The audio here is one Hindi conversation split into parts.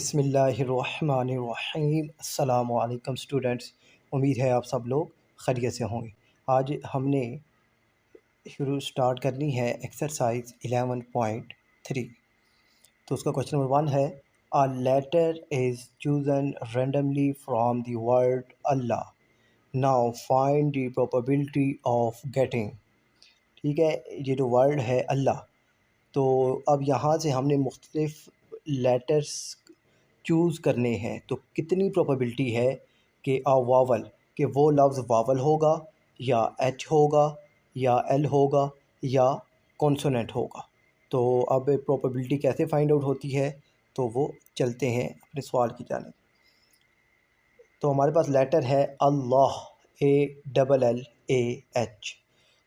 बिस्मिल्लाहिर्रहमानिर्रहीम। अस्सलामु अलैकुम स्टूडेंट्स, उम्मीद है आप सब लोग खैरियत से होंगे। आज हमने स्टार्ट करनी है एक्सरसाइज 11.3। तो उसका क्वेश्चन नंबर 1 है, a letter is chosen randomly from the word अल्लाह, now find the probability of getting. ठीक है, ये जो वर्ड है अल्लाह, तो अब यहाँ से हमने मुख्तलिफ लेटर्स चूज़ करने हैं, तो कितनी प्रोबेबिलिटी है कि वावल, कि वो लफ्ज़ वावल होगा या एच होगा या एल होगा या कॉन्सोनेंट होगा। तो अब प्रोबेबिलिटी कैसे फाइंड आउट होती है, तो वो चलते हैं अपने सवाल की जानिब। तो हमारे पास लेटर है अल्लाह, ALLAH।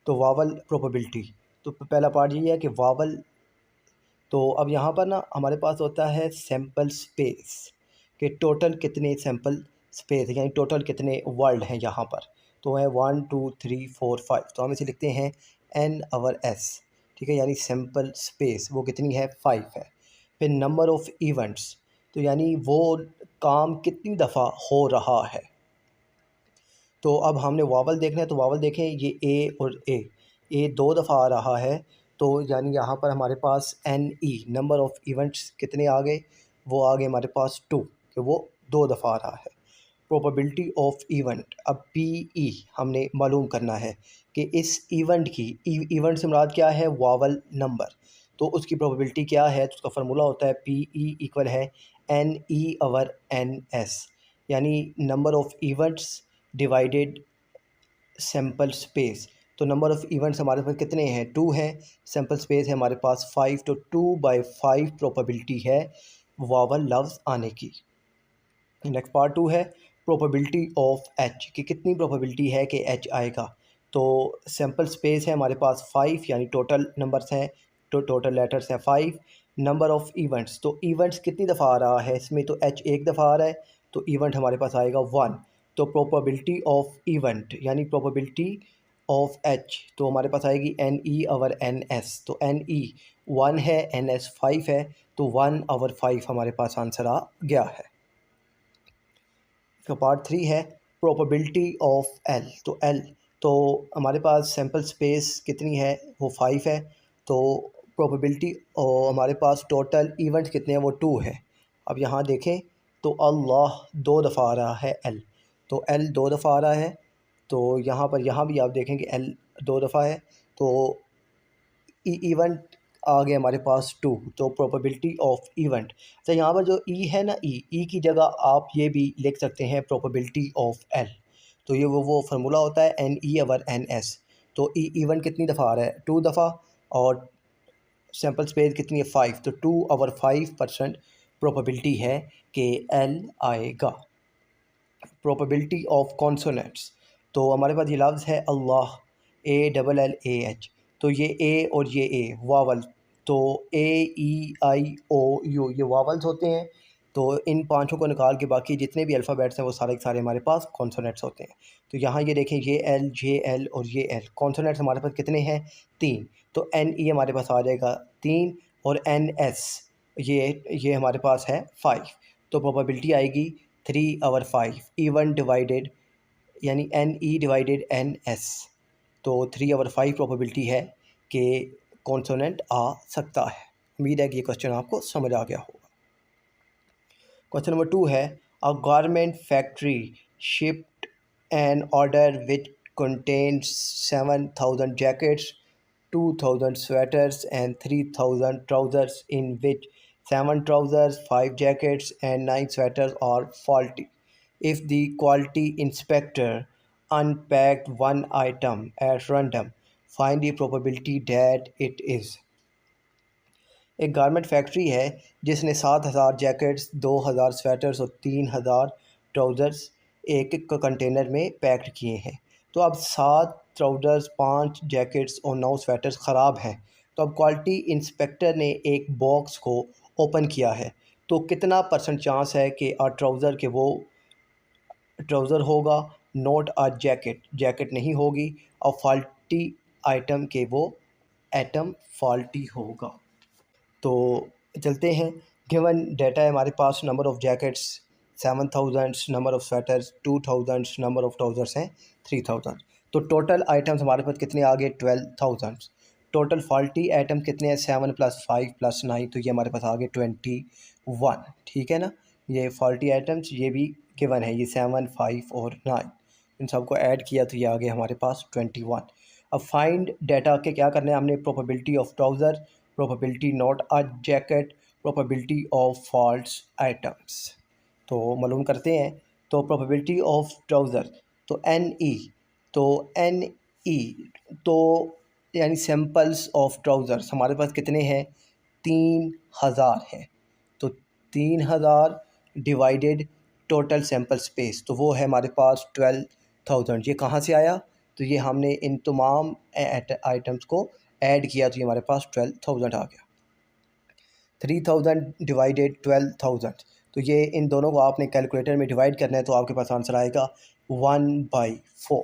तो वावल प्रोबेबिलिटी, तो पहला पार्ट ये है कि वावल, तो अब यहाँ पर ना हमारे पास होता है सैम्पल स्पेस, कि टोटल कितने सैम्पल स्पेस यानी टोटल कितने वर्ड हैं यहाँ पर। तो है 1 2 3 4 5, तो हम इसे लिखते हैं NS। ठीक है, यानी सैम्पल स्पेस वो कितनी है, 5 है। फिर नंबर ऑफ़ इवेंट्स, तो यानी वो काम कितनी दफ़ा हो रहा है। तो अब हमने वावल देखना है, तो वावल देखें, ये ए और ए 2 दफ़ा आ रहा है, तो यानी यहाँ पर हमारे पास NE नंबर ऑफ़ इवेंट्स कितने आ गए, वो आ गए हमारे पास 2, कि वो 2 दफ़ा आ रहा है। प्रोबेबिलिटी ऑफ इवेंट, अब PE हमने मालूम करना है कि इस इवेंट की, इवेंट से मुराद क्या है, वावल नंबर, तो उसकी प्रोबेबिलिटी क्या है। तो उसका फार्मूला होता है PE इक्वल है NE/NS, यानी number of events divided sample space. तो नंबर ऑफ़ इवेंट्स हमारे पास कितने हैं, 2 हैं, सैम्पल स्पेस है हमारे पास 5, तो 2/5 प्रोबेबिलिटी है वावल लफ्ज़ आने की। नेक्स्ट पार्ट 2 है प्रोबेबिलिटी ऑफ एच, कि कितनी प्रोबेबिलिटी है कि एच आएगा। तो सैम्पल स्पेस है हमारे पास 5, यानी टोटल नंबर्स हैं, तो टोटल लेटर्स हैं 5। नंबर ऑफ़ इवेंट्स, तो इवेंट्स कितनी दफ़ा आ रहा है इसमें, तो एच एक दफ़ा आ रहा है, तो इवेंट हमारे पास आएगा 1। तो प्रोबेबिलिटी ऑफ इवेंट यानी प्रोबेबिलिटी ऑफ एच, तो हमारे पास आएगी NE/NS। तो NE 1 है, NS 5 है, तो 1/5 हमारे पास आंसर आ गया है। इसका पार्ट 3 है प्रोबेबिलिटी ऑफ एल, तो एल, तो हमारे पास सैम्पल स्पेस कितनी है, वो 5 है, तो प्रोबेबिलिटी हमारे पास टोटल इवेंट्स कितने हैं, वो 2 है। अब यहाँ देखें, तो अल्लाह 2 दफ़ा आ रहा है एल, तो एल 2 दफ़ा आ रहा है, तो यहाँ पर यहाँ भी आप देखें कि एल 2 दफ़ा है, तो इवेंट आ गए हमारे पास 2, तो प्रोबेबिलिटी ऑफ इवेंट। तो यहाँ पर जो ई है ना, ई की जगह आप ये भी लिख सकते हैं प्रोबेबिलिटी ऑफ एल। तो ये वो फार्मूला होता है NE/NS। तो इवेंट कितनी दफ़ा आ रहा है, 2 दफ़ा, और सैम्पल स्पेस कितनी है, 5, तो 2/5% प्रोबेबिलिटी है कि एल आएगा। प्रोबेबिलिटी ऑफ कॉन्सोनेंट्स, तो हमारे पास ये लफ्ज़ है अल्लाह, ALLAH, तो ये ए और ये ए वावल, तो AEIOU ये वावल्स होते हैं। तो इन पांचों को निकाल के बाकी जितने भी अल्फ़ाबेट्स हैं वो सारे के सारे हमारे पास कॉन्सोनेंट्स होते हैं। तो यहाँ ये देखें, ये एल, जे एल और ये एल कॉन्सोनेंट्स हमारे पास कितने हैं, 3, तो NE हमारे पास आ जाएगा 3, और NS ये हमारे पास है 5, तो प्रोबेबिलिटी आएगी 3/5 इवन डिवाइडेड, यानी NE/NS, तो 3/5 प्रोबेबिलिटी है कि कॉन्सोनेंट आ सकता है। उम्मीद है कि ये क्वेश्चन आपको समझ आ गया होगा। क्वेश्चन नंबर 2 है, a garment factory shipped an order which contains 7,000 jackets, 2,000 sweaters and 3,000 trousers, in which 7 trousers, 5 jackets and 9 sweaters are faulty. If the quality inspector unpacked one item at random, find the probability that it is। एक गारमेंट फैक्ट्री है जिसने 7,000 जैकेट्स, 2,000 स्वेटर्स और 3,000 ट्राउज़र्स एक एक कंटेनर में पैक्ड किए हैं। तो अब 7 ट्राउज़र्स, 5 जैकेट्स और 9 स्वेटर्स ख़राब हैं। तो अब क्वालिटी इंस्पेक्टर ने एक बॉक्स को ओपन किया है, तो कितना % चांस है कि ट्राउज़र के वो ट्राउज़र होगा, नॉट जैकेट, जैकेट नहीं होगी, और फॉल्टी आइटम के वो आइटम फॉल्टी होगा। तो चलते हैं, गिवन डाटा है हमारे पास, number of jackets 7000, number of sweaters 2000, number of trousers हैं 3000। तो टोटल आइटम्स हमारे पास कितने आ गए 12000। टोटल फॉल्टी आइटम कितने हैं 7 + 5 + 9, तो ये हमारे पास आ गए 21। ठीक है ना, ये फॉल्टी आइटम्स ये भी गिवन है, ये 7, 5 और 9, इन सबको ऐड किया तो ये आ गए हमारे पास 21। अब फाइंड डाटा के क्या करना है हमने, probability of trouser, probability not a jacket, probability of faults items. तो मालूम करते हैं। तो प्रोबेबिलिटी ऑफ ट्राउज़र, तो एन ई, तो एन ई, तो यानी सैम्पल्स ऑफ ट्राउज़र्स हमारे पास कितने हैं 3000 हैं। तो 3000 डिवाइडेड टोटल सैम्पल स्पेस, तो वो है हमारे पास 12000। ये कहाँ से आया, तो ये हमने इन तमाम आइटम्स को ऐड किया तो ये हमारे पास 12000 आ गया। 3000 डिवाइडेड 12000, तो ये इन दोनों को आपने कैलकुलेटर में डिवाइड करना है तो आपके पास आंसर आएगा 1/4।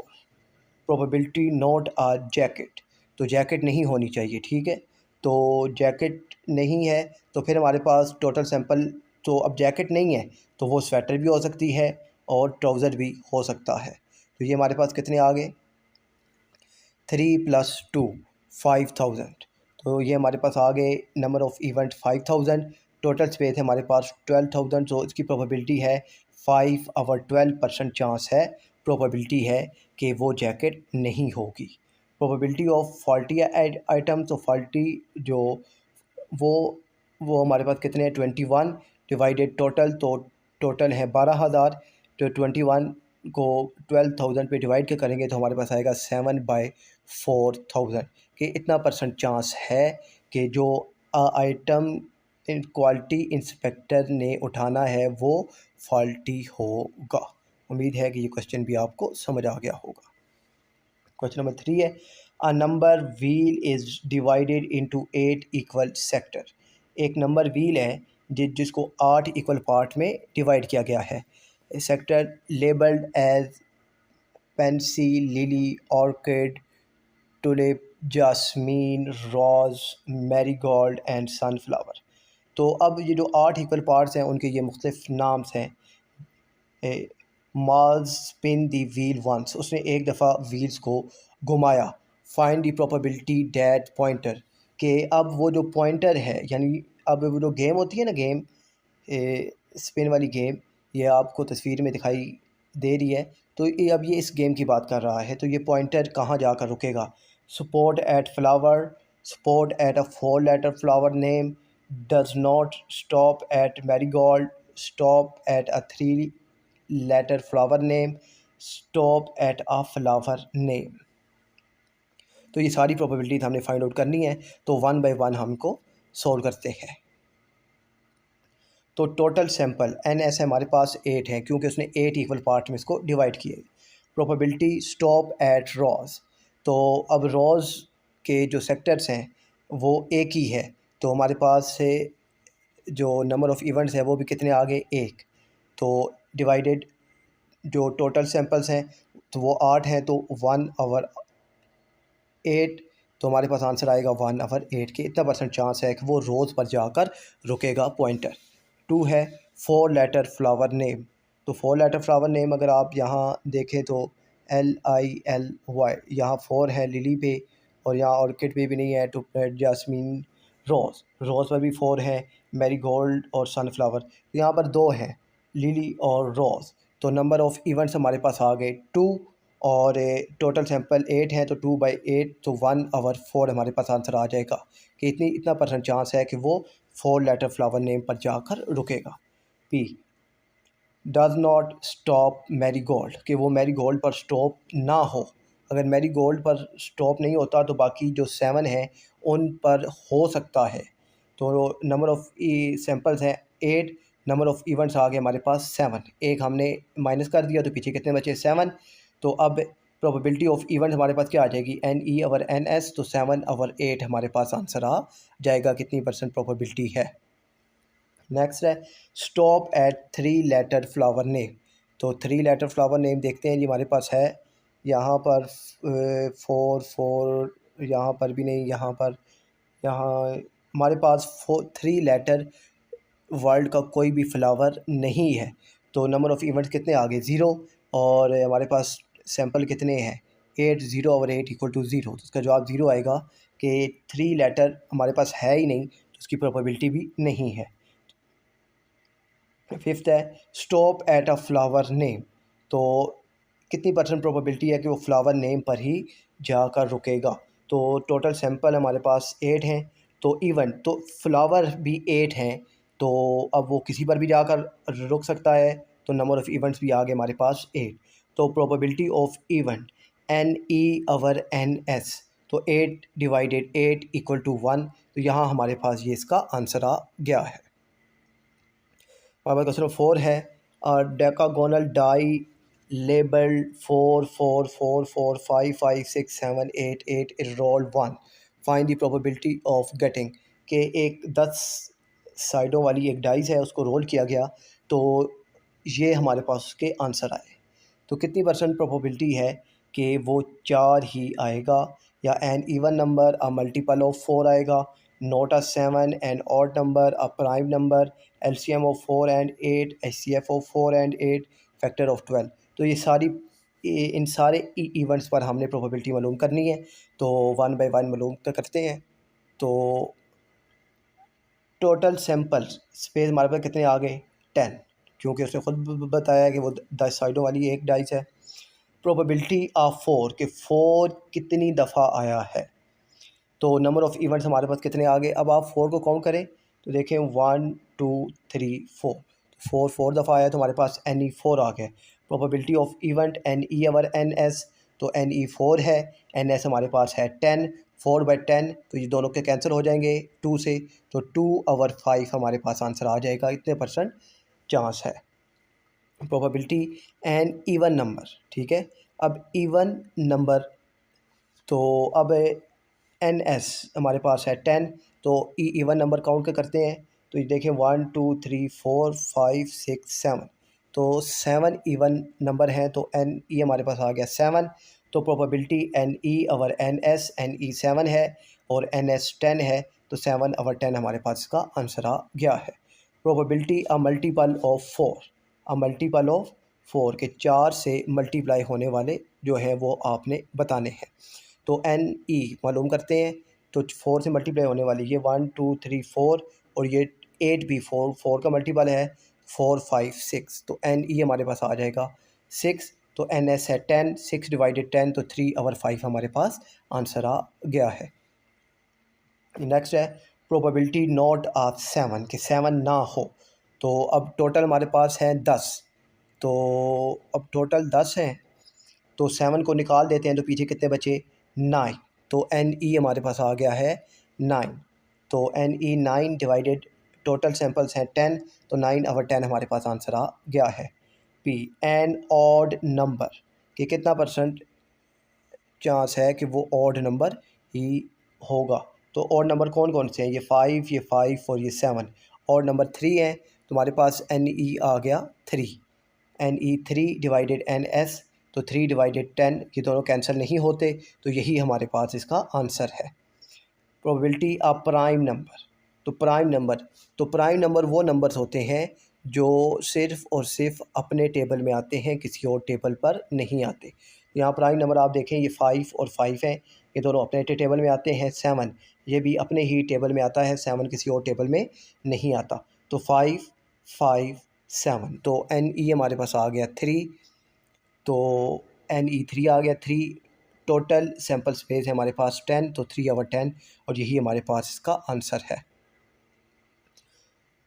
प्रोबेबिलिटी नॉट आ जैकेट, तो जैकेट नहीं होनी चाहिए, ठीक है। तो जैकेट नहीं है तो फिर हमारे पास टोटल सैंपल, तो अब जैकेट नहीं है तो वो स्वेटर भी हो सकती है और ट्राउज़र भी हो सकता है। तो ये हमारे पास कितने आ गए 3 + 2 5000। तो ये हमारे पास आ गए number of event 5000, total space है हमारे पास 12000। तो इसकी प्रोबेबिलिटी है 5/12% चांस है, प्रोबेबिलिटी है कि वो जैकेट नहीं होगी। प्रोबेबिलिटी ऑफ फॉल्टी आइटम, तो फॉल्टी जो वो वो हमारे पास कितने हैं 21 डिवाइडेड टोटल, तो टोटल है 12000। तो 21 को 12000 पे डिवाइड के करेंगे तो हमारे पास आएगा 7/4000, कि इतना परसेंट चांस है कि जो आइटम क्वालिटी इंस्पेक्टर ने उठाना है वो फॉल्टी होगा। उम्मीद है कि ये क्वेश्चन भी आपको समझ आ गया होगा। क्वेश्चन नंबर 3 है, a number wheel is divided into 8 equal sector. एक नंबर व्हील है जिसको 8 इक्वल पार्ट में डिवाइड किया गया है। Sector labelled as pansy, lily, orchid, tulip, jasmine, rose, marigold and sunflower. तो अब ये जो 8 इक्वल पार्ट्स हैं उनके ये मुख्तलिफ नाम्स हैं। मार्स स्पिन दी व्हील वंस, उसने एक दफ़ा व्हील्स को घुमाया। Find the probability that pointer, के अब वो जो पॉइंटर है, यानी अब वो जो गेम होती है ना, गेम स्पिन वाली गेम, ये आपको तस्वीर में दिखाई दे रही है। तो ये अब ये इस गेम की बात कर रहा है, तो ये पॉइंटर कहाँ जाकर रुकेगा। Support at flower, support at a 4 letter flower name, does not stop at marigold, stop at a 3 letter flower name, stop at a flower name. तो ये सारी प्रोबेबिलिटीज हमने फाइंड आउट करनी है, तो 1 बाय 1 हमको सोल्व करते हैं। तो टोटल सैंपल एन एस हमारे पास 8 है क्योंकि उसने 8 इक्वल पार्ट में इसको डिवाइड किए। प्रोबेबिलिटी स्टॉप एट रोज़, तो अब रोज़ के जो सेक्टर्स हैं वो एक ही है, तो हमारे पास से जो नंबर ऑफ़ इवेंट्स है वो भी कितने आ गए 1। तो डिवाइडेड जो टोटल सैंपल्स हैं तो वो 8 हैं, तो 1/8, तो हमारे पास आंसर आएगा 1/8 के। इतना परसेंट चांस है कि वो रोज़ पर जाकर रुकेगा पॉइंटर। 2 है 4 लेटर फ्लावर नेम, तो 4 लेटर फ्लावर नेम अगर आप यहाँ देखें तो LILY, यहाँ 4 है लिली पे, और यहाँ ऑर्किड पे भी नहीं है, टुलिप, जासमीन, रोज़ पर भी 4 है, मैरीगोल्ड और सनफ्लावर, तो यहाँ पर 2 हैं लिली और रोज़। तो नंबर ऑफ़ इवेंट्स हमारे पास आ गए 2, और टोटल सैंपल 8 हैं, तो 2/8, तो 1/4 हमारे पास आंसर आ जाएगा कि इतना परसेंट चांस है कि वो 4 लेटर फ्लावर नेम पर जाकर रुकेगा। P does not stop marigold, कि वो मैरीगोल्ड पर स्टॉप ना हो। अगर मैरीगोल्ड पर स्टॉप नहीं होता तो बाकी जो 7 हैं उन पर हो सकता है। तो नंबर ऑफ़ सैंपल्स हैं 8, नंबर ऑफ़ इवेंट्स आ गए हमारे पास 7, एक हमने माइनस कर दिया तो पीछे कितने बचे 7। तो अब प्रोबेबिलिटी ऑफ़ इवेंट हमारे पास क्या आ जाएगी NE/NS, तो 7/8 हमारे पास आंसर आ जाएगा, कितनी परसेंट प्रोबेबिलिटी है। नेक्स्ट है stop at 3 letter flower name, तो 3 लेटर फ्लावर नेम देखते हैं जी हमारे पास है यहाँ पर 4 यहाँ पर भी नहीं, यहाँ पर, यहाँ हमारे पास 3 लेटर वर्ल्ड का कोई भी फ्लावर नहीं है। तो नंबर ऑफ़ इवेंट्स कितने आ गए? 0। और हमारे पास सैंपल कितने हैं? 8, 0 और 8 इक्वल टू 0। तो इसका जवाब 0 आएगा कि 3 लेटर हमारे पास है ही नहीं, तो उसकी प्रोबेबिलिटी भी नहीं है। फिफ्थ है stop at a flower name. तो कितनी परसेंट प्रोबेबिलिटी है कि वो फ्लावर नेम पर ही जाकर रुकेगा? तो टोटल सैंपल हमारे पास 8 हैं, तो इवन तो फ्लावर भी 8 हैं, तो अब वो किसी पर भी जाकर रुक सकता है। तो नंबर ऑफ़ इवेंट्स भी आ गए हमारे पास 8। तो प्रोबेबिलिटी ऑफ इवेंट NE/NS, तो 8 डिवाइडेड 8 इक्वल टू 1। तो यहाँ हमारे पास ये इसका आंसर आ गया है। हमारे क्वेश्चन नंबर 4 है डेकागोनल die labelled 4 4 4 4 5 5 6 7 8 8 is rolled 1, find the probability of getting. के एक 10 साइडों वाली एक डाइस है, उसको रोल किया गया, तो ये हमारे पास उसके आंसर आए। तो कितनी परसेंट प्रोबेबिलिटी है कि वो 4 ही आएगा, या an even number a multiple of 4 आएगा, not a 7 and odd number a prime number, LCM of 4 and 8, HCF of 4 and 8, factor of 12। तो ये सारी इन सारे इवेंट्स पर हमने प्रोबेबिलिटी मालूम करनी है। तो 1 बाय 1 मालूम करते हैं। तो टोटल सैंपल स्पेस हमारे पास कितने आ गए? 10, क्योंकि उसने खुद बताया कि वो 10 साइडों वाली एक डाइस है। प्रोबेबिलिटी ऑफ 4 कि 4 कितनी दफ़ा आया है? तो नंबर ऑफ़ इवेंट्स हमारे पास कितने आ गए? अब आप 4 को काउंट करें तो देखें 1 2 3 4, 4 दफ़ा आया, तो हमारे पास NE4 आ गया। प्रोबेबिलिटी ऑफ इवेंट NE/NS, तो NE4 है, NS हमारे पास है 10। 4/10, तो ये दोनों के कैंसिल हो जाएंगे 2 से, तो 2/5 हमारे पास आंसर आ जाएगा। इतने परसेंट चांस है। प्रोबेबिलिटी एंड इवन नंबर, ठीक है। अब इवन नंबर, तो अब NS हमारे पास है 10, तो इवन नंबर काउंट करते हैं। तो ये देखें 1 2 3 4 5 6 7, तो 7 इवन नंबर हैं, तो NE हमारे पास आ गया 7। तो प्रोबेबिलिटी NE/NS, NE 7 है और NS 10 है, तो 7/10 हमारे पास इसका आंसर आ गया है। Probability a multiple of 4, a multiple of 4 के 4 से मल्टीप्लाई होने वाले जो हैं वो आपने बताने हैं। तो NE मालूम करते हैं। तो 4 से मल्टीप्लाई होने वाली ये 1 2 3 4, और ये 8 भी 4 का मल्टीपल है, 4 5 6, तो NE हमारे पास आ जाएगा 6। तो NS है 10, 6 डिवाइडेड 10, तो 3/5 हमारे पास आंसर आ गया है। नेक्स्ट है प्रोबेबिलिटी नॉट ऑफ 7 कि 7 ना हो। तो अब टोटल हमारे पास है 10, तो अब टोटल 10 हैं, तो 7 को निकाल देते हैं, तो पीछे कितने बचे? 9। तो NE हमारे पास आ गया है 9। तो NE 9 डिवाइडेड टोटल सैंपल्स हैं 10, तो 9/10 हमारे पास आंसर आ गया है। P एन ऑड नंबर कि कितना परसेंट चांस है कि वो ऑड नंबर ही होगा? तो ऑड नंबर कौन कौन से हैं? ये 5, ये 5 और ये 7। ऑड नंबर 3 है, तो हमारे पास NE आ गया 3। NE3 डिवाइडेड NS, तो 3 डिवाइडेड 10, ये दोनों कैंसिल नहीं होते, तो यही हमारे पास इसका आंसर है। प्रोबेबिलिटी ऑफ प्राइम नंबर, तो प्राइम नंबर वो नंबर्स होते हैं जो सिर्फ़ और सिर्फ अपने टेबल में आते हैं, किसी और टेबल पर नहीं आते। यहाँ प्राइम नंबर आप देखें, ये 5 और 5 हैं, ये दोनों अपने टेबल में आते हैं। 7 ये भी अपने ही टेबल में आता है, 7 किसी और टेबल में नहीं आता। तो 5 5 7, तो NE हमारे पास आ गया 3, तो NE3 आ गया 3। टोटल सैंपल स्पेस है हमारे पास 10, तो 3/10, और यही हमारे पास इसका आंसर है।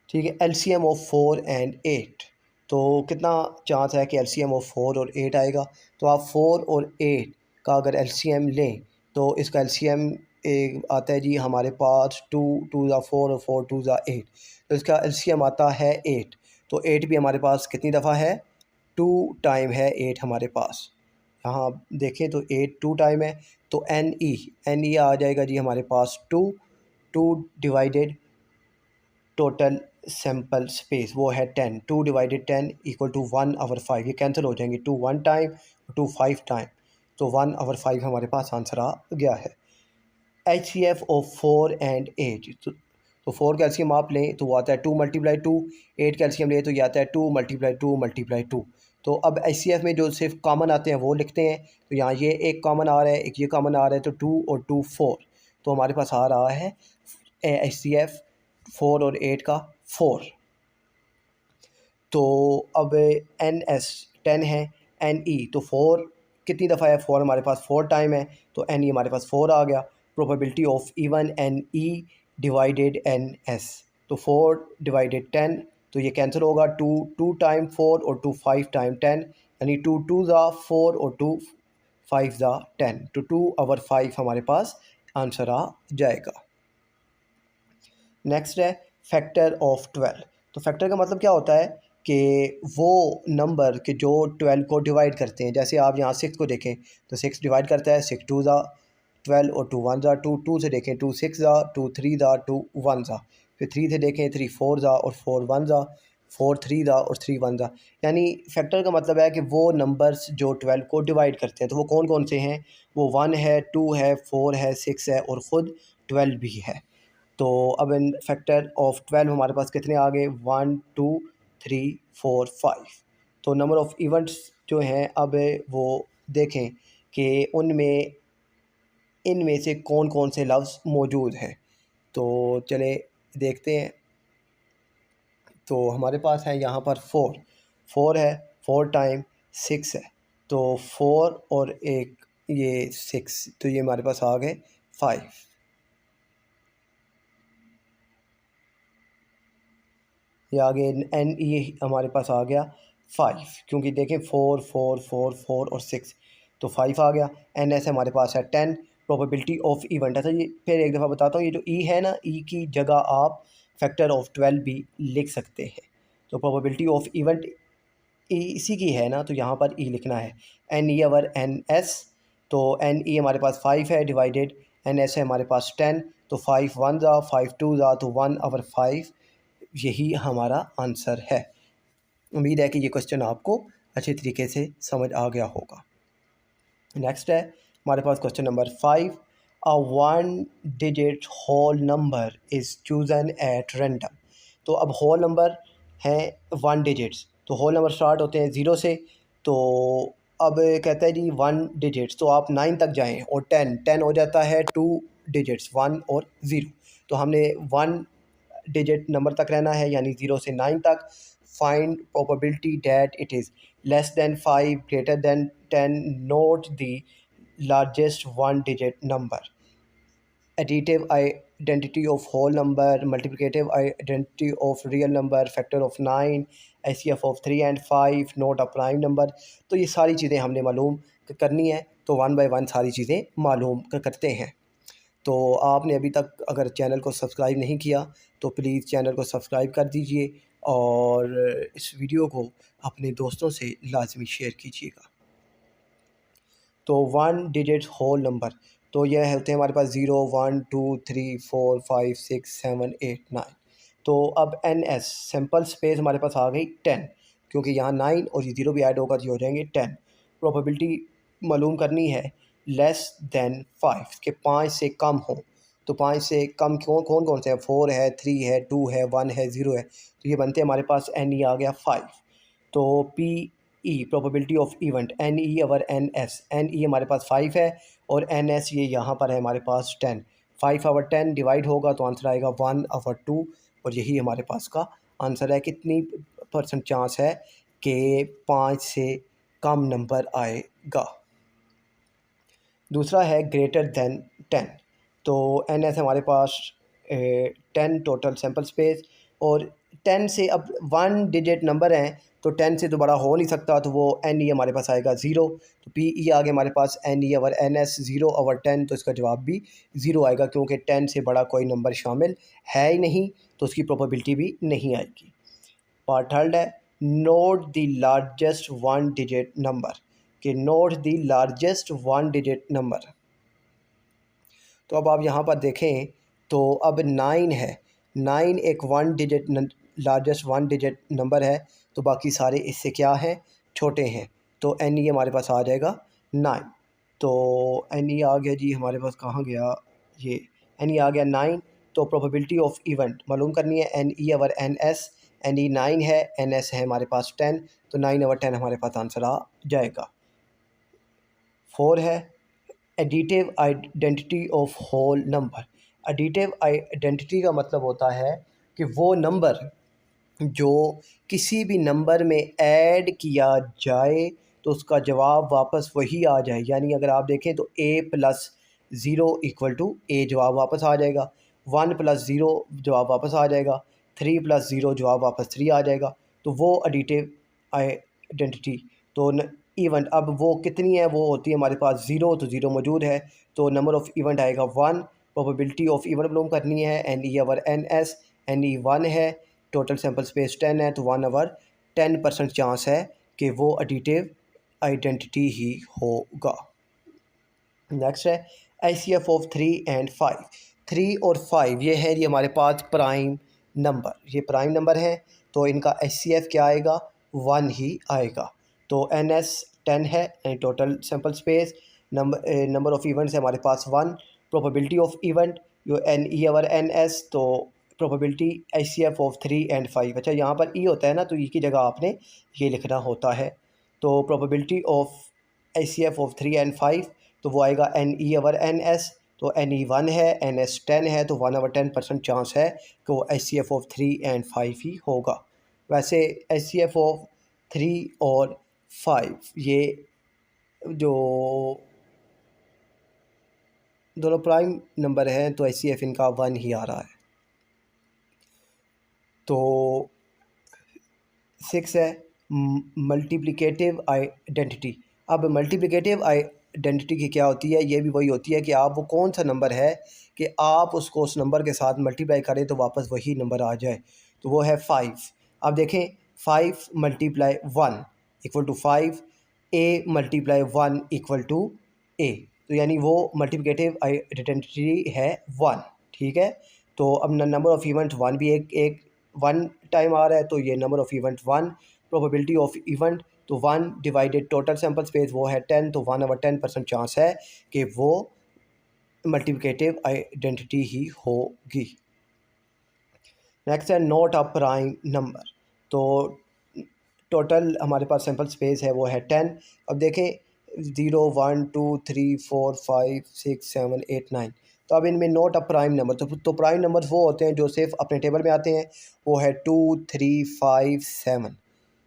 ठीक है। LCM ऑफ 4 एंड 8, तो कितना चांस है कि LCM ऑफ 4 और 8 आएगा? तो आप 4 और 8 का अगर LCM लें, तो इसका LCM आता है जी हमारे पास 2 2 ज़ा 4 और 4 2 ज़ा 8, तो इसका LCM आता है 8। तो 8 भी हमारे पास कितनी दफ़ा है? 2 टाइम है 8 हमारे पास। यहाँ आप देखें तो 8 2 टाइम है, तो NE आ जाएगा जी हमारे पास 2। 2 डिवाइडेड टोटल सैंपल स्पेस वो है 10, 2 डिवाइडेड 10 इक्वल टू 1/5, ये कैंसिल हो जाएंगे, 2 1 टाइम, 2 5 टाइम, तो 1/5 हमारे पास आंसर आ गया है। HCF ऑफ 4 एंड 8, तो 4 का एलसीएम आप लें तो वो आता है 2 × 2, 8 का एलसीएम लें तो ये आता है 2 × 2 × 2। तो अब एचसीएफ में जो सिर्फ कॉमन आते हैं वो लिखते हैं। तो यहाँ ये एक कॉमन आ रहा है, एक ये कॉमन आ रहा है, तो 2 और 2 4। तो हमारे पास आ रहा है एचसीएफ 4 और 8 का 4। तो अब एन एस 10 है, एन ई तो 4 कितनी दफ़ा है, 4 हमारे पास 4 टाइम है, तो एन ई हमारे पास 4 आ गया। Probability of even n e divided n s, तो 4 डिवाइडेड 10, तो ये कैंसिल होगा। 2 टाइम 4 और 2 5 टाइम 10, यानी 2 2 ज़ा 4 और 2 5 ज़ा 10, तो 2 और 5 हमारे पास आंसर आ जाएगा। नेक्स्ट है फैक्टर ऑफ 12। तो फैक्टर का मतलब क्या होता है कि वो नंबर के जो 12 को डिवाइड करते हैं। जैसे आप यहाँ 6 को देखें तो 6 डिवाइड करता है, 6 2 ज़ा 12 और 2 1 ज़ा 2, 2 से देखें 2 6 ज़ा 2 3 ज़ा 2 1 ज़ा, फिर 3 से देखें 3 4 ज़ा और 4 1 ज़ा, 4 3 ज़ा और 3 1 ज़ा। यानी फैक्टर का मतलब है कि वो नंबर्स जो 12 को डिवाइड करते हैं, तो वो कौन कौन से हैं, वो 1 है, 2 है, 4 है, 6 है और ख़ुद 12 भी है। तो अब इन फैक्टर ऑफ 12 हमारे पास कितने आ गए, 1 2 3 4 5। तो नंबर ऑफ़ इवेंट्स जो हैं अब वो देखें कि उनमें इनमें से कौन कौन से लफ्ज़ मौजूद हैं। तो चले देखते हैं। तो हमारे पास है यहाँ पर 4 है, 4 टाइम 6 है, तो 4 और एक ये 6, तो ये हमारे पास आ गए 5। ये आगे एन ई हमारे पास आ गया 5, क्योंकि देखें 4 4 4 4 और 6, तो 5 आ गया। एन एस हमारे पास है 10। प्रोबेबिलिटी ऑफ इवेंट, अच्छा ये फिर एक दफ़ा बताता हूँ, ये जो ई है ना, ई की जगह आप फैक्टर ऑफ 12 भी लिख सकते हैं। तो प्रोबेबिलिटी ऑफ इवेंट इसी की है ना, तो यहाँ पर ई लिखना है। N e over n s, तो एन ई हमारे पास 5 है डिवाइडेड एन एस है हमारे पास 10, तो 5 1 ज़ा 5 2 ज़ा, तो 1 अवर 5, यही हमारा आंसर है। उम्मीद है कि ये क्वेश्चन आपको अच्छे तरीके से समझ आ गया होगा। नेक्स्ट है हमारे पास question number 5। A 1 digit whole number is chosen at random. तो अब होल नंबर हैं 1 डिजिट्स, तो होल नंबर स्टार्ट होते हैं 0 से। तो अब कहता है जी 1 डिजिट्स, तो आप 9 तक जाएं और 10 हो जाता है 2 डिजिट्स 1 और 0। तो हमने 1 डिजिट नंबर तक रहना है, यानी 0 से 9 तक। Find probability that it is less than 5 greater than 10, note the largest 1 digit number, additive identity of whole number, multiplicative identity of real number, factor of 9, HCF of 3 and 5, note a prime number। तो ये सारी चीज़ें हमने मालूम करनी है, तो 1 बाय 1 सारी चीज़ें मालूम करते हैं। तो आपने अभी तक अगर चैनल को सब्सक्राइब नहीं किया तो प्लीज़ चैनल को सब्सक्राइब कर दीजिए और इस वीडियो को अपने दोस्तों से लाजमी शेयर कीजिएगा। तो 1 डिजिट होल नंबर, तो यह होते हैं हमारे पास 0 1 2 3 4 5 6 7 8 9। तो अब एन एस सिंपल स्पेस हमारे पास आ गई 10, क्योंकि यहाँ 9 और ये 0 भी ऐड होगा तो ये हो जाएंगे 10। प्रोबेबिलिटी मालूम करनी है लेस दैन 5, के 5 से कम हो। तो 5 से कम कौन कौन से हैं, 4 है, 3 है, 2 है, 1 है, 0 है, तो ये बनते हैं हमारे पास एन ई आ गया 5। तो P E probability of event, n e over n s, n e हमारे पास 5 है और एन एस ये यहाँ पर है हमारे पास 10। 5 ओवर 10 डिवाइड होगा तो आंसर आएगा 1 ओवर 2, और यही हमारे पास का आंसर है। कितनी % चांस है कि 5 से कम नंबर आएगा। दूसरा है ग्रेटर दैन 10। तो एन एस हमारे पास 10 टोटल सैम्पल स्पेस, और 10 से अब 1 डिजिट नंबर हैं तो 10 से तो बड़ा हो नहीं सकता, तो वो एन ई हमारे पास आएगा 0। तो पी ई आगे हमारे पास एन ई ओवर एन एस 0 ओवर 10, तो इसका जवाब भी 0 आएगा, क्योंकि 10 से बड़ा कोई नंबर शामिल है ही नहीं, तो उसकी प्रोबेबिलिटी भी नहीं आएगी। पार्ट थर्ड है note the largest 1 digit number, कि note the largest 1 digit number. तो अब आप यहाँ पर देखें तो अब 9 है, 9 एक 1 डिजिट लार्जेस्ट 1 डिजिट नंबर है, तो बाकी सारे इससे क्या हैं, छोटे हैं। तो एन ई हमारे पास आ जाएगा 9। तो एन ई आ गया जी हमारे पास, कहाँ गया ये, एन ई आ गया 9। तो प्रोबेबिलिटी ऑफ इवेंट मालूम करनी है, एन ई over N s, n e 9 है, एन एस है हमारे पास 10, तो 9/10 हमारे पास आंसर आ जाएगा। 4 है additive identity of whole number. Additive identity का मतलब होता है कि वो नंबर जो किसी भी नंबर में ऐड किया जाए तो उसका जवाब वापस वही आ जाए। यानी अगर आप देखें तो a+0 = a जवाब वापस आ जाएगा, 1+0 जवाब वापस आ जाएगा, 3+0 जवाब वापस 3 आ जाएगा। तो वो एडिटिव आइडेंटिटी तो इवेंट अब वो कितनी है, वो होती है हमारे पास 0, तो 0 मौजूद है तो नंबर ऑफ़ इवेंट आएगा 1। प्रोबेबिलिटी ऑफ इवेंट मालूम करनी है, एन ई over N s, n e 1 है, टोटल सैम्पल स्पेस 10 है, तो 1/10% चांस है कि वो एडिटिव आइडेंटिटी ही होगा। नेक्स्ट है ICF ऑफ 3 एंड 5। 3 और 5 ये है, ये हमारे पास प्राइम नंबर, ये प्राइम नंबर है, तो इनका ICF क्या आएगा, 1 ही आएगा। तो NS 10 है, total sample space, number of events है हमारे पास 1। प्रोबेबिलिटी ऑफ इवेंट जो NE ओवर NS, तो प्रोबेबिलिटी ICF ऑफ 3 एंड 5। अच्छा यहाँ पर ई होता है ना, तो ई की जगह आपने ये लिखना होता है। तो probability of ICF of 3 and 5, तो वो आएगा NE ओवर NS, तो NE 1 है, NS 10 है, तो 1/10% चांस है कि वो ICF ऑफ 3 एंड 5 ही होगा। वैसे ICF ऑफ 3 और 5 ये जो दोनों प्राइम नंबर हैं, तो ICF इनका 1 ही आ रहा है। तो 6 है मल्टीप्लिकेटिव आइडेंटिटी। अब मल्टीप्लिकेटिव आइडेंटिटी की क्या होती है, ये भी वही होती है कि आप वो कौन सा नंबर है कि आप उसको उस नंबर के साथ मल्टीप्लाई करें तो वापस वही नंबर आ जाए। तो वो है 5। अब देखें 5 × 1 = 5, a × 1 = a, तो यानी वो मल्टीप्लिकेटिव आइडेंटिटी है 1। ठीक है, तो अब नंबर ऑफ़ इवेंट 1 भी एक 1 टाइम आ रहा है, तो ये number of event 1। Probability of event तो 1 डिवाइडेड टोटल सैम्पल स्पेस वो है 10, तो 1/10% चांस है कि वो मल्टीप्लिकेटिव आइडेंटिटी ही होगी। नेक्स्ट है नॉट अ प्राइम नंबर। तो टोटल हमारे पास सैम्पल स्पेस है वो है 10। अब देखें 0 1 2 3 4 5 6 7 8 9, तो अब इनमें नॉट अ प्राइम नंबर, तो प्राइम नंबर वो होते हैं जो सिर्फ अपने टेबल में आते हैं, वो है 2 3 5 7।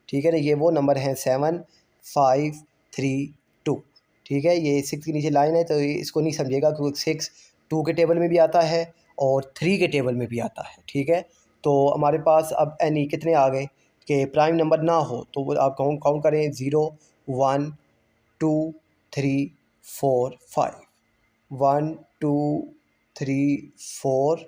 ठीक है ना, ये वो नंबर हैं 7 5 3 2। ठीक है, ये 6 के नीचे लाइन है, तो इसको नहीं समझिएगा क्योंकि 6 2 के टेबल में भी आता है और 3 के टेबल में भी आता है। ठीक है, तो हमारे पास अब NE कितने आ गए कि प्राइम नंबर ना हो, तो वो आप काउंट करें 0 1 2 3 4 5, 1 2 3 4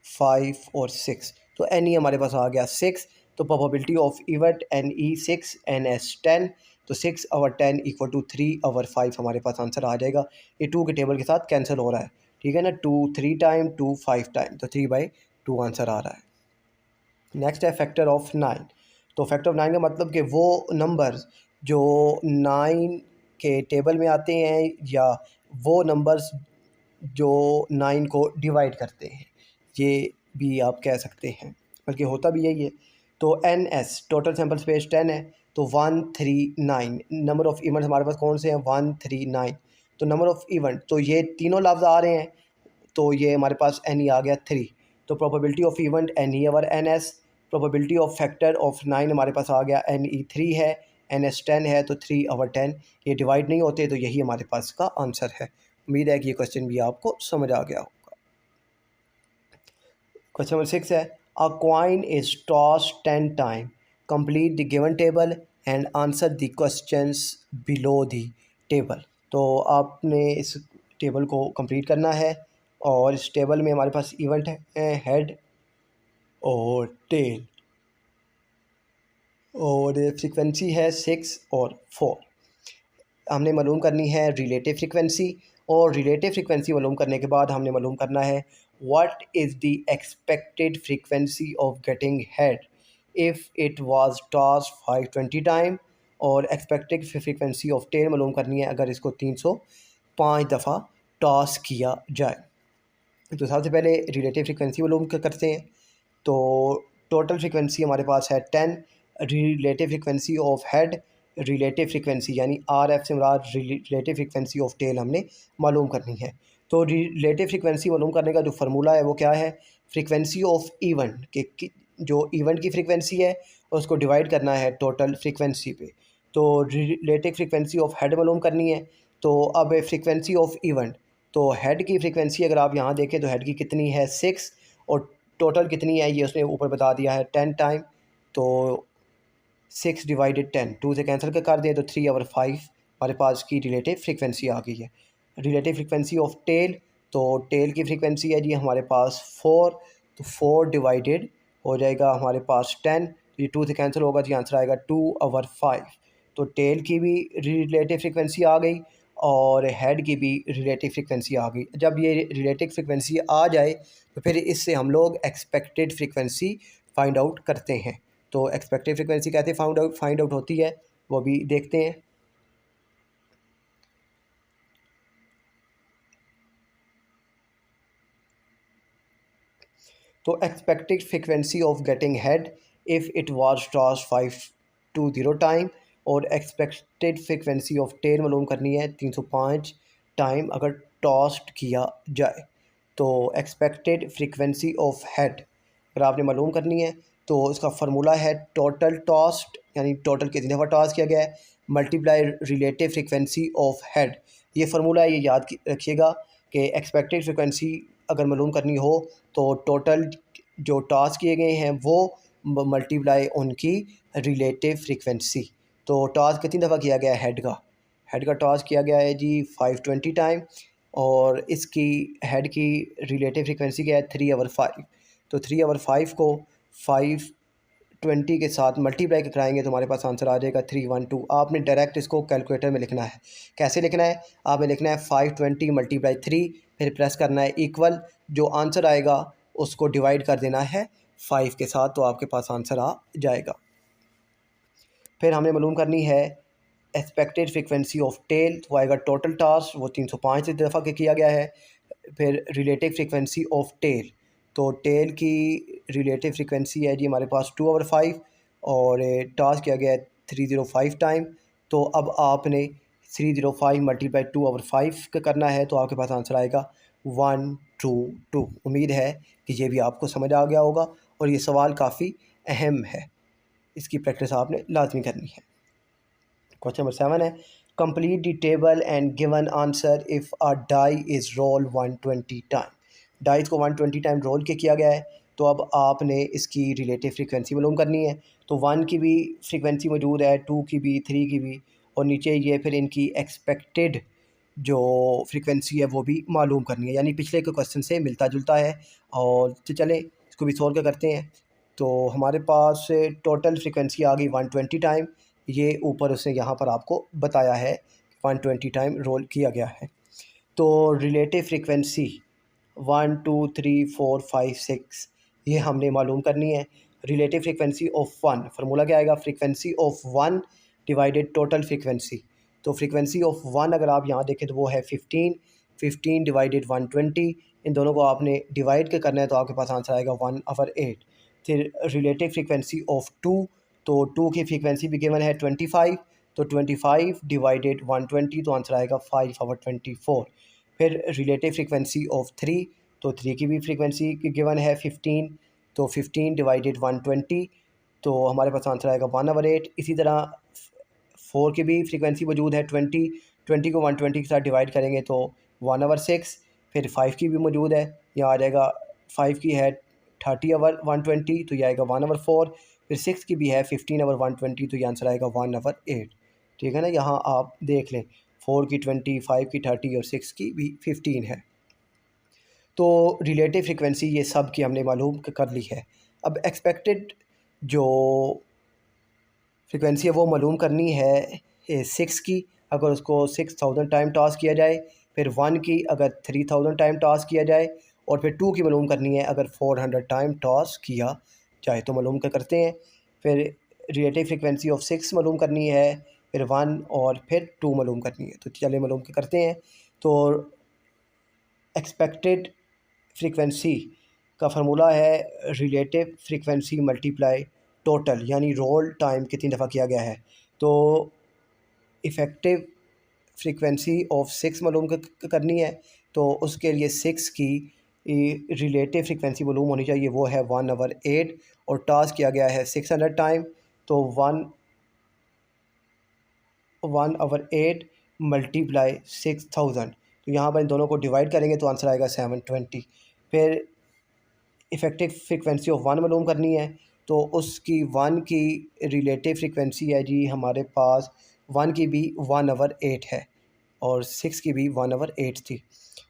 5 और 6, तो NE हमारे पास आ गया 6। तो probability of event NE 6 NS 10, तो 6/10 = 3/5 हमारे पास आंसर आ जाएगा। ये 2 के टेबल के साथ कैंसिल हो रहा है। ठीक है ना, 2 3 टाइम, 2 5 टाइम, तो 3/2 आंसर आ रहा है। नेक्स्ट है फैक्टर ऑफ 9। तो फैक्टर ऑफ 9 का मतलब कि वो नंबर्स जो 9 के टेबल में आते हैं या वो नंबर्स जो 9 को डिवाइड करते हैं, ये भी आप कह सकते हैं, बल्कि होता भी यही है। तो NS टोटल सैम्पल स्पेस 10 है, तो 139 नंबर ऑफ़ इवेंट्स हमारे पास कौन से हैं, 139। तो नंबर ऑफ़ इवेंट तो ये तीनों लफ्ज़ आ रहे हैं, तो ये हमारे पास NE आ गया 3। तो probability of event NE over NS, probability of factor of 9 हमारे पास आ गया NE 3 है, NS 10 है, तो 3/10 ये डिवाइड नहीं होते, तो यही हमारे पास का आंसर है। उम्मीद है कि ये क्वेश्चन भी आपको समझ आ गया होगा। क्वेश्चन नंबर 6 है अ coin is toss 10 time, complete the given table and answer the questions below the table. तो आपने इस टेबल को कंप्लीट करना है और इस टेबल में हमारे पास इवेंट है हेड और टेल और फ्रीक्वेंसी है 6 और 4। हमने मालूम करनी है रिलेटिव फ्रीक्वेंसी, और रिलेटिव फ्रीक्वेंसी मालूम करने के बाद हमने मालूम करना है what is the expected frequency of getting head if it was toss 520 time, और एक्सपेक्टेड फ्रीक्वेंसी ऑफ टेल मालूम करनी है अगर इसको 305 दफ़ा टॉस किया जाए। तो सबसे पहले रिलेटिव फ्रिक्वेंसी मालूम करते हैं। तो टोटल फ्रिक्वेंसी हमारे पास है 10, relative frequency of head, relative frequency यानी आर एफ से मुराद रिलेटिव फ्रिक्वेंसी ऑफ टेल हमने मालूम करनी है। तो रिलेटिव फ्रिक्वेंसी मालूम करने का जो फार्मूला है वो क्या है, फ्रिक्वेंसी ऑफ इवेंट के जो इवेंट की फ्रिक्वेंसी है उसको डिवाइड करना है टोटल फ्रिक्वेंसी पे। तो रिलेटिव फ्रिक्वेंसी ऑफ हेड मालूम करनी है। तो अब फ्रिक्वेंसी ऑफ इवेंट, तो हेड की फ्रिक्वेंसी अगर आप यहाँ देखें तो हेड की कितनी है 6, और टोटल कितनी है ये उसने ऊपर बता दिया है 10 टाइम। तो 6 डिवाइडेड 10, 2 से कैंसिल कर दें तो 3 और 5 हमारे पास की रिलेटिव फ्रिक्वेंसी आ गई है। रिलेटिव फ्रिक्वेंसी ऑफ टेल, तो टेल की फ्रिक्वेंसी है जी हमारे पास 4, तो 4 डिवाइडेड हो जाएगा हमारे पास 10, ये 2 से कैंसिल होगा जी, आंसर आएगा 2 और 5। तो टेल की भी रिलेटिव फ्रिक्वेंसी आ गई और हेड की भी रिलेटिव फ्रिक्वेंसी आ गई। जब ये रिलेटिव फ्रिक्वेंसी आ जाए तो फिर इससे हम लोग एक्सपेक्टेड फ्रिक्वेंसी फाइंड आउट करते हैं। तो एक्सपेक्टेड फ्रिक्वेंसी कैसे फाइंड आउट होती है वो भी देखते हैं। तो expected frequency of getting head if it was toss 520 time, और एक्सपेक्टेड फ्रिक्वेंसी ऑफ टेल मालूम करनी है 305 टाइम अगर टॉस्ट किया जाए। तो एक्सपेक्टेड फ्रिक्वेंसी ऑफ हेड अगर आपने मालूम करनी है तो इसका फार्मूला है टोटल टॉस्ट यानी टोटल कितनी दफ़ा टॉस किया गया है multiply relative frequency of head. ये फार्मूला है, ये याद रखिएगा कि एक्सपेक्टेड फ्रिक्वेंसी अगर मालूम करनी हो तो टोटल जो टॉस किए गए हैं वो मल्टीप्लाई उनकी रिलेटिव फ्रिक्वेंसी। तो टॉस कितनी दफ़ा किया गया है हेड का टॉस किया गया है जी 520 टाइम, और इसकी हेड की रिलेटिव फ्रिक्वेंसी क्या है 3 और 5। तो 3 और 5 को 520 के साथ मल्टीप्लाई कराएंगे तो हमारे पास आंसर आ जाएगा 312। आपने डायरेक्ट इसको कैलकुलेटर में लिखना है। कैसे लिखना है, आपने लिखना है 520 मल्टीप्लाई 3, फिर प्रेस करना है इक्वल, जो आंसर आएगा उसको डिवाइड कर देना है 5 के साथ, तो आपके पास आंसर आ जाएगा। फिर हमने मालूम करनी है एक्सपेक्टेड फ्रिक्वेंसी ऑफ टेल, तो आएगा टोटल टास्क वो 305 दफ़ा के किया गया है। फिर रिलेटिव फ्रिक्वेंसी ऑफ टेल, तो टेल की रिलेटिव फ्रिक्वेंसी है जी हमारे पास 2 और 5, और टास्क किया गया है 305 टाइम। तो अब आपने 305 मल्टीप्लाई 2 और 5 का करना है तो आपके पास आंसर आएगा 122। उम्मीद है कि ये भी आपको समझ आ गया होगा और ये सवाल काफ़ी अहम है, इसकी प्रैक्टिस आपने लाजमी करनी है। क्वेश्चन नंबर 7 है, complete the table and given answer if a die is roll 120 time. Dice को 120 टाइम रोल के किया गया है, तो अब आपने इसकी रिलेटिव फ्रिक्वेंसी मालूम करनी है। तो 1 की भी फ्रिक्वेंसी मौजूद है, 2 की भी, 3 की भी, और नीचे ये फिर इनकी एक्सपेक्टेड जो फ्रिक्वेंसी है वो भी मालूम करनी है, यानी पिछले के क्वेश्चन से मिलता जुलता है। और तो चलें इसको भी सोल्व करते हैं। तो हमारे पास टोटल फ्रिक्वेंसी आ गई 120 टाइम, ये ऊपर उसने यहाँ पर आपको बताया है 120 टाइम रोल किया गया है। तो रिलेटिव फ्रिक्वेंसी 1 2 3 4 5 6 ये हमने मालूम करनी है। रिलेटिव फ्रिक्वेंसी ऑफ 1, फार्मूला क्या आएगा, frequency of 1 divided total frequency. तो फ्रिक्वेंसी ऑफ 1 अगर आप यहाँ देखें तो वो है 15, 15 डिवाइडेड 120, इन दोनों को आपने डिवाइड के करना है तो आपके पास आंसर आएगा 1/8। फिर रिलेटिव फ्रिक्वेंसी ऑफ 2, तो 2 की फ्रिक्वेंसी भी गिवन है 25, तो 25 डिवाइडेड 120 तो आंसर आएगा 5/24। फिर रिलेटिव फ्रिक्वेंसी ऑफ 3, तो 3 की भी फ्रिक्वेंसी गिवन है 15, तो 15 डिवाइडेड 120 तो हमारे पास आंसर आएगा 1/8। इसी तरह 4 की भी फ्रिक्वेंसी मौजूद है 20, 20 को 120 के साथ डिवाइड करेंगे तो 1/6। फिर 5 की भी मौजूद है, यहाँ आ जाएगा 5 की है 30/120 तो ये आएगा 1/4। फिर 6 की भी है 15/120 तो ये आंसर आएगा 1/8। ठीक है ना, यहाँ आप देख लें 4 की 20, 5 की 30 और 6 की भी 15 है। तो रिलेटिव फ्रिक्वेंसी ये सब की हमने मालूम कर ली है। अब एक्सपेक्टेड जो फ्रिक्वेंसी है वो मालूम करनी है 6 की, अगर उसको 6000 टाइम टॉस किया जाए, फिर 1 की अगर 3000 टाइम टॉस किया जाए, और फिर 2 की मालूम करनी है अगर 400 टाइम टॉस किया जाए। तो मालूम क्या करते हैं, फिर रिलेटिव फ्रिक्वेंसी ऑफ 6 मालूम करनी है, फिर 1 और फिर 2 मालूम करनी है। तो चलिए मालूम क्या करते हैं। तो एक्सपेक्टेड फ्रीक्वेंसी का फार्मूला है रिलेटिव फ्रीक्वेंसी मल्टीप्लाई टोटल, यानी रोल टाइम कितनी दफ़ा किया गया है। तो इफ़ेक्टिव फ्रीक्वेंसी ऑफ 6 मालूम करनी है, तो उसके लिए 6 की रिलेटिव फ्रीक्वेंसी मालूम होनी चाहिए, वो है 1/8 और टास्क किया गया है 600 टाइम। तो 1/8 मल्टीप्लाई 6000, तो यहाँ पर इन दोनों को डिवाइड करेंगे तो आंसर आएगा 720। फिर इफ़ेक्टिव फ्रीक्वेंसी ऑफ 1 मालूम करनी है, तो उसकी 1 की रिलेटिव फ्रीक्वेंसी है जी हमारे पास 1 की भी 1/8 है और 6 की भी 1/8 थी।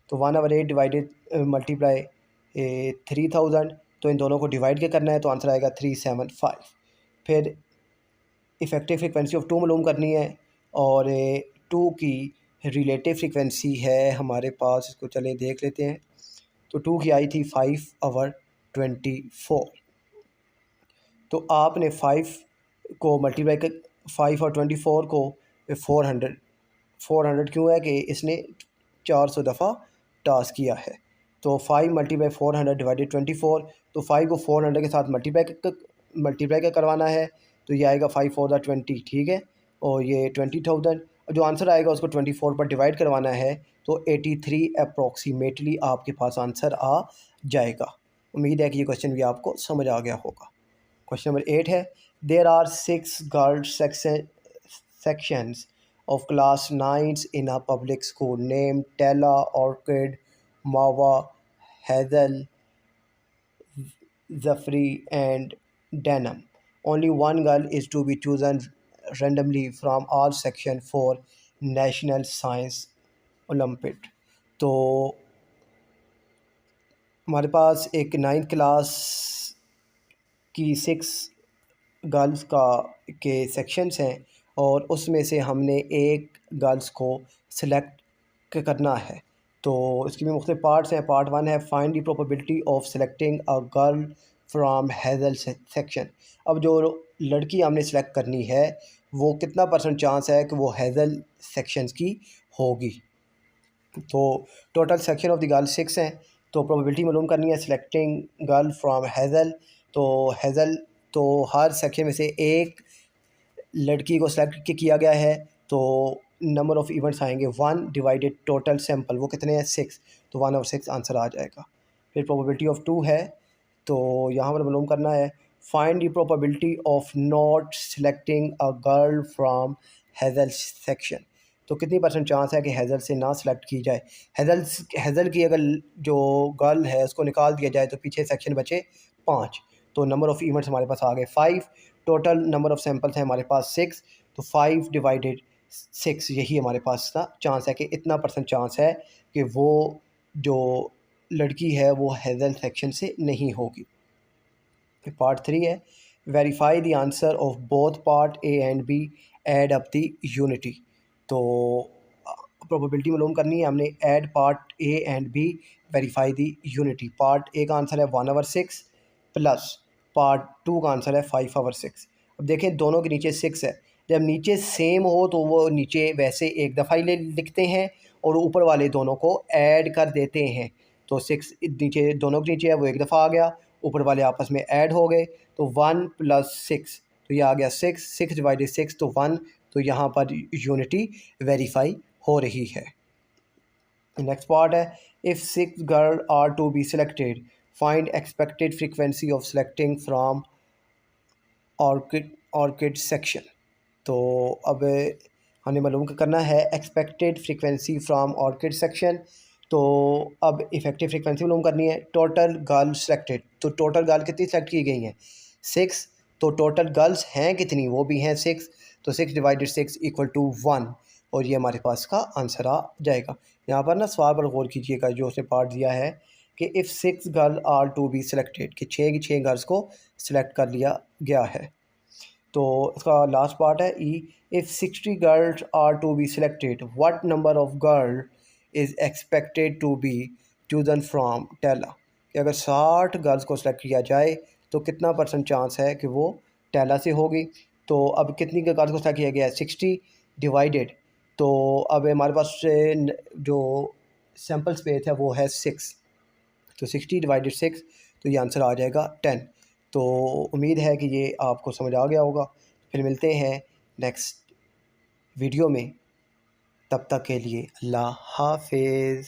तो 1/8 डिवाइडेड मल्टीप्लाई 3000, तो इन दोनों को डिवाइड के करना है तो आंसर आएगा 375। फिर इफ़ेक्टिव फ्रीक्वेंसी ऑफ 2 मालूम करनी है और 2 की रिलेटिव फ्रीक्वेंसी है हमारे पास, इसको चले देख लेते हैं। तो 2 की आई थी 5/24। तो आपने 5 को मल्टीप्लाई कर 5 और 24 को 400 क्यों है कि इसने 400 दफ़ा टास्क किया है। तो 5 मल्टीप्लाई 400 डिवाइडेड 24, तो 5 को 400 के साथ मल्टीप्लाई करवाना है, तो ये आएगा 5 4 ज़ा 20, ठीक है, और ये 20,000। जो आंसर आएगा उसको 24 पर डिवाइड करवाना है, तो 83 अप्रॉक्सीमेटली आपके पास आंसर आ जाएगा। उम्मीद है कि ये क्वेश्चन भी आपको समझ आ गया होगा। क्वेश्चन नंबर 8 है, there are 6 girls sections of class 9s in a public school named Tella, Orchid, Mawa, Hazel, Zafri and Denham. Only one girl is to be chosen randomly from all section for National Science Olympiad. तो हमारे पास एक 9th क्लास की 6 गर्ल्स के सेक्शंस हैं और उसमें से हमने एक गर्ल्स को सिलेक्ट करना है। तो इसके भी मुख्तलिफ पार्ट्स हैं। पार्ट 1 है find the probability of selecting a girl from hassle section. अब जो लड़की हमने सेलेक्ट करनी है वो कितना % चांस है कि वो हैज़ल सेक्शंस की होगी। तो total section of the girl 6 हैं, तो प्रोबेबिलिटी मालूम करनी है सिलेक्टिंग गर्ल फ्राम हैज़ल। तो हैज़ल, तो हर सेक्शन में से एक लड़की को सेलेक्ट किया गया है, तो नंबर ऑफ़ इवेंट्स आएंगे 1 डिवाइडेड टोटल सैंपल, वो कितने हैं 6, तो 1/6 आंसर आ जाएगा। फिर प्रोबेबिलिटी ऑफ 2 है, तो यहाँ पर मालूम करना है find the probability of not selecting a girl from hassle section. तो कितनी % चांस है कि हैज़ल से ना सेलेक्ट की जाए। हैज़ल की अगर जो गर्ल है उसको निकाल दिया जाए तो पीछे सेक्शन बचे 5, तो नंबर ऑफ़ इवेंट्स हमारे पास आ गए 5। टोटल नंबर ऑफ़ सैंपल्स हैं हमारे पास 6, तो 5 डिवाइडेड 6 यही हमारे पास का चांस है कि इतना % चांस है कि वो जो लड़की है वो हैज़ल सेक्शन से नहीं होगी। पार्ट 3 है verify the answer of both part A and B add up the unity. तो प्रोबेबिलिटी मालूम करनी है हमने, add part A and B verify the unity. Part A का आंसर है 1/6 प्लस पार्ट 2 का आंसर है 5/6। अब देखें दोनों के नीचे 6 है, जब नीचे सेम हो तो वो नीचे वैसे एक दफ़ा ही लिखते हैं और ऊपर वाले दोनों को ऐड कर देते हैं। तो 6 नीचे दोनों के नीचे है, वो एक दफ़ा आ गया, ऊपर वाले आपस में ऐड हो गए, तो 1 + 6, तो ये आ गया 6 डिवाइडेड 6 तो 1, तो यहाँ पर यूनिटी वेरीफाई हो रही है। नेक्स्ट पार्ट है if 6 girl are to be selected find expected frequency of selecting from orchid section. तो अब हमें मालूम करना है expected frequency from orchid section. तो अब इफ़ेक्टिव फ्रीक्वेंसी मालूम करनी है। टोटल गर्ल सेलेक्टेड, तो टोटल गर्ल कितनी सेलेक्ट की गई हैं 6, तो टोटल गर्ल्स हैं कितनी, वो भी हैं 6, तो 6 डिवाइडेड 6 = 1, और ये हमारे पास का आंसर आ जाएगा। यहाँ पर ना सवाल पर गौर कीजिएगा जो उसने पार्ट दिया है कि if 6 girl are to be selected, कि 6 की 6 गर्ल्स को सिलेक्ट कर लिया गया है। तो इसका लास्ट पार्ट है E if 60 girls are to be selected what number of girl is expected to be chosen from टेला, कि अगर 60 गर्ल्स को सिलेक्ट किया जाए तो कितना % चांस है कि वो टेला से होगी। तो अब कितनी के गर्ल्स को सिलेक्ट किया गया है 60 डिवाइडेड, तो अब हमारे पास जो सैम्पल स्पेस है वो है 6, तो 60 डिवाइडेड 6, तो ये आंसर आ जाएगा 10। तो उम्मीद है कि ये आपको समझ आ गया होगा। फिर मिलते हैं नेक्स्ट वीडियो में, तब तक के लिए अल्लाह हाफिज़।